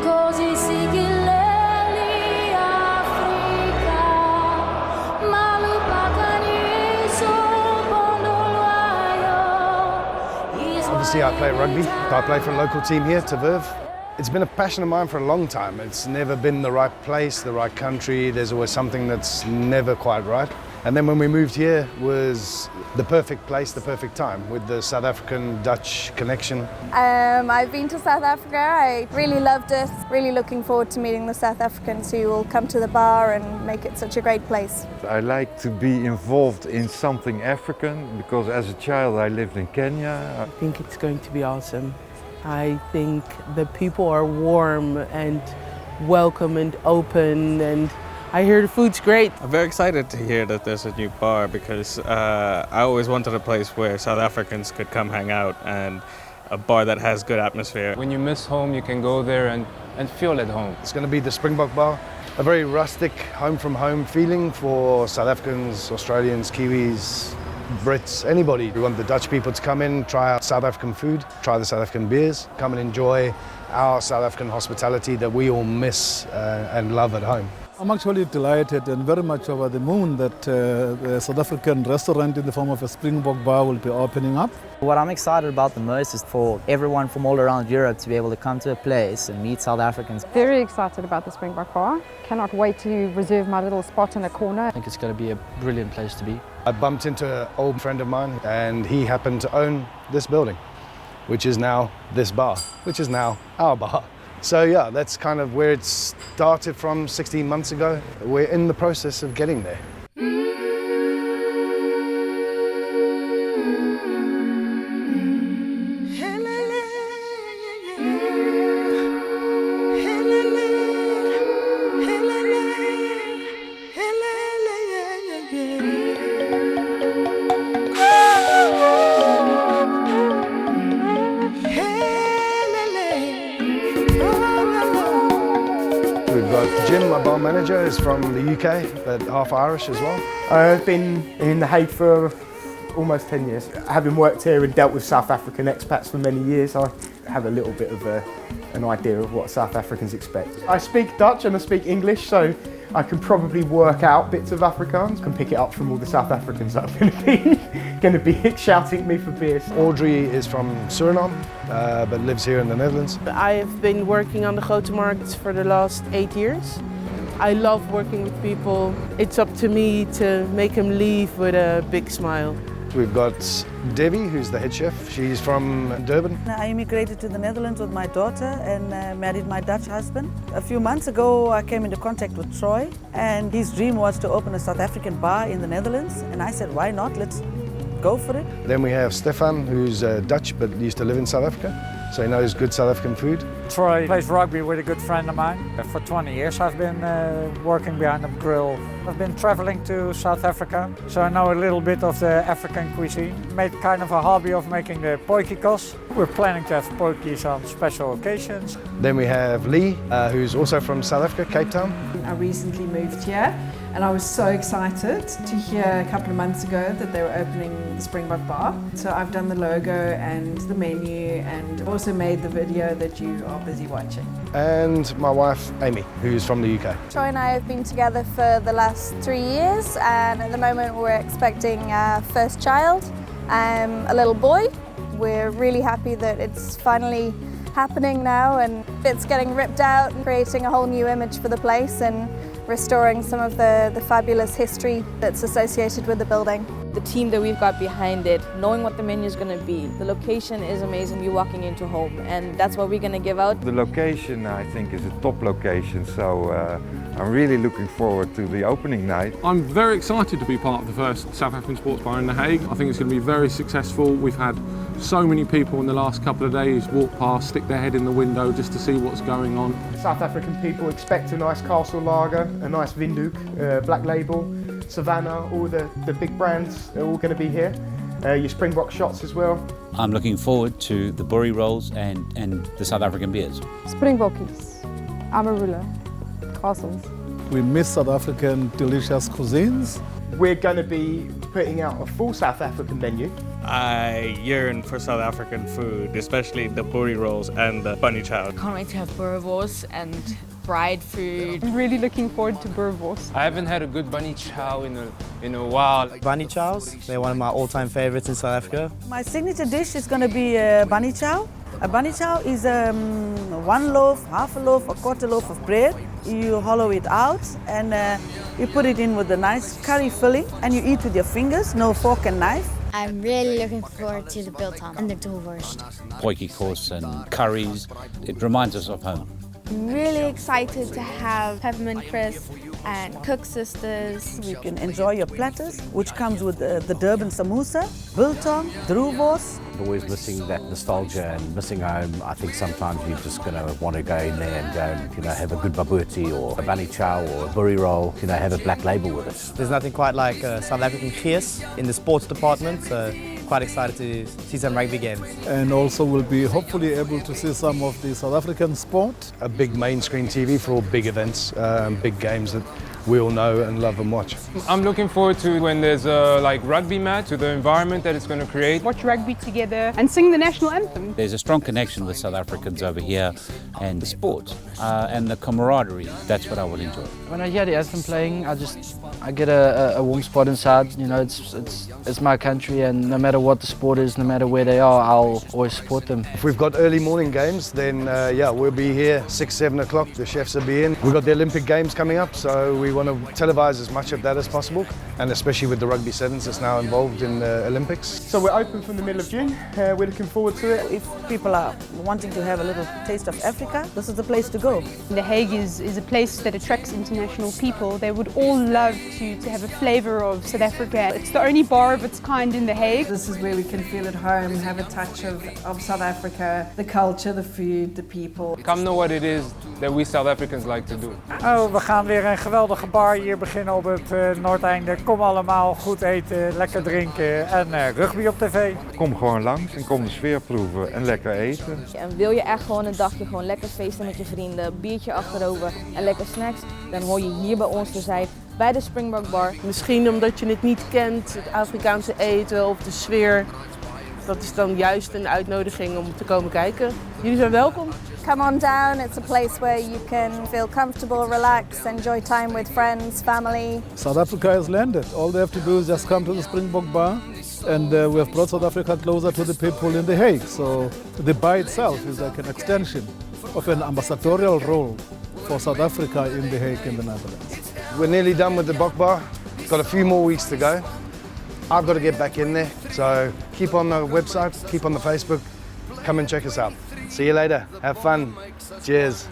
Così sigilleli Africa, malupakani supondolayo. Obviously, I play rugby. I play for a local team here, Verve. It's been a passion of mine for a long time. It's never been the right place, the right country. There's always something that's never quite right. And then when we moved here was the perfect place, the perfect time with the South African-Dutch connection. I've been to South Africa. I really loved it. Really looking forward to meeting the South Africans who will come to the bar and make it such a great place. I like to be involved in something African because as a child I lived in Kenya. I think it's going to be awesome. I think the people are warm and welcome and open, and I hear the food's great. I'm very excited to hear that there's a new bar because I always wanted a place where South Africans could come hang out and a bar that has good atmosphere. When you miss home, you can go there and feel at home. It's going to be the Springbok bar, a very rustic home from home feeling for South Africans, Australians, Kiwis, Brits, anybody. We want the Dutch people to come in, try our South African food, try the South African beers, come and enjoy our South African hospitality that we all miss and love at home. I'm actually delighted and very much over the moon that the South African restaurant in the form of a Springbok bar will be opening up. What I'm excited about the most is for everyone from all around Europe to be able to come to a place and meet South Africans. Very excited about the Springbok bar. Cannot wait to reserve my little spot in the corner. I think it's going to be a brilliant place to be. I bumped into an old friend of mine and he happened to own this building, which is now this bar, which is now our bar. So yeah, that's kind of where it started from 16 months ago. We're in the process of getting there. We've got Jim, my bar manager, is from the UK, but half Irish as well. I've been in The Hague for almost 10 years. Having worked here and dealt with South African expats for many years, I have a little bit of an idea of what South Africans expect. I speak Dutch and I speak English, so I can probably work out bits of Afrikaans. I can pick it up from all the South Africans that are going to be shouting at me for beers. Audrey is from Suriname, but lives here in the Netherlands. I've been working on the Grote Markets for the last 8 years. I love working with people. It's up to me to make them leave with a big smile. We've got Debbie, who's the head chef. She's from Durban. I immigrated to the Netherlands with my daughter and married my Dutch husband. A few months ago I came into contact with Troy and his dream was to open a South African bar in the Netherlands, and I said, why not? Let's go for it. Then we have Stefan, who's Dutch but used to live in South Africa, so he knows good South African food. Troy plays rugby with a good friend of mine. For 20 years I've been working behind the grill. I've been traveling to South Africa, so I know a little bit of the African cuisine. Made kind of a hobby of making the potjiekos. We're planning to have potjies on special occasions. Then we have Lee, who's also from South Africa, Cape Town. I recently moved here and I was so excited to hear a couple of months ago that they were opening the Springbok bar. So I've done the logo and the menu and also made the video that you are busy watching. And my wife, Amy, who's from the UK. Troy and I have been together for the last 3 years, and at the moment we're expecting our first child, a little boy. We're really happy that it's finally happening now and it's getting ripped out and creating a whole new image for the place and restoring some of the fabulous history that's associated with the building. The team that we've got behind it, knowing what the menu is going to be. The location is amazing, you're walking into home, and that's what we're going to give out. The location I think is a top location, so I'm really looking forward to the opening night. I'm very excited to be part of the first South African sports bar in The Hague. I think it's going to be very successful. We've had so many people in the last couple of days walk past, stick their head in the window just to see what's going on. South African people expect a nice Castle Lager, a nice Windhoek, Black Label, Savannah, all the big brands are all going to be here. Your Springbok shots as well. I'm looking forward to the Boerie rolls and the South African beers. Springbokies, Amarula, castles. We miss South African delicious cuisines. We're going to be putting out a full South African menu I yearn for South African food, especially the boerie rolls and the bunny chow. Can't wait to have boerewors and fried food. I'm really looking forward to boerewors. I haven't had a good bunny chow in a while. Bunny chows, they're one of my all-time favorites in South Africa. My signature dish is going to be bunny chow. A bunny chow is one loaf, half a loaf, a quarter loaf of bread. You hollow it out and you put it in with a nice curry filling and you eat with your fingers, no fork and knife. I'm really looking forward to the biltong and the doelwurst. Potjie course and curries. It reminds us of home. I'm really excited to have peppermint crisp and Cook Sisters. You can enjoy your platters, which comes with the Durban samosa, biltong, droewors. Always missing that nostalgia and missing home. I think sometimes you're just going to want to go in there and go and, have a good babooti or a bunny chow or a boerie roll, have a black label with it. There's nothing quite like South African gees in the sports department, so quite excited to see some rugby games. And also we'll be hopefully able to see some of the South African sport. A big main screen TV for all big events, big games that we all know and love and watch. I'm looking forward to when there's a rugby match, to the environment that it's going to create. Watch rugby together and sing the national anthem. There's a strong connection with South Africans over here and the sport and the camaraderie. That's what I will enjoy. When I hear the anthem playing, I get a warm spot inside. It's my country, and no matter what the sport is, no matter where they are, I'll always support them. If we've got early morning games, then we'll be here 6, 7 o'clock. The chefs will be in. We've got the Olympic Games coming up, so we want to televise as much of that as possible, and especially with the rugby sevens that's now involved in the Olympics. So we're open from the middle of June. We're looking forward to it. If people are wanting to have a little taste of Africa, this is the place to go. The Hague is a place that attracts international people. They would all love to have a flavour of South Africa. It's the only bar of its kind in The Hague. This is where we can feel at home, have a touch of South Africa, the culture, the food, the people. Come know what it is that we South Africans like to do. Oh, we gaan weer een geweldige bar hier beginnen op het Noordeinde. Kom allemaal, goed eten, lekker drinken en rugby op tv. Kom gewoon langs en kom de sfeer proeven en lekker eten. En wil je echt gewoon een dagje gewoon lekker feesten met je vrienden, biertje achterover en lekker snacks, dan hoor je hier bij ons te zijn. Bij de Springbok bar. Misschien omdat je het niet kent, het Afrikaanse eten of de sfeer. Dat is dan juist een uitnodiging om te komen kijken. Jullie zijn welkom. Come on down, it's a place where you can feel comfortable, relax, enjoy time with friends, family. South Africa has landed. All they have to do is just come to the Springbok bar, and we have brought South Africa closer to the people in The Hague. So the bar itself is like an extension of an ambassadorial role for South Africa in The Hague in the Netherlands. We're nearly done with the Bok Bar. Got a few more weeks to go. I've got to get back in there, so keep on the website, keep on the Facebook, come and check us out. See you later, have fun, cheers.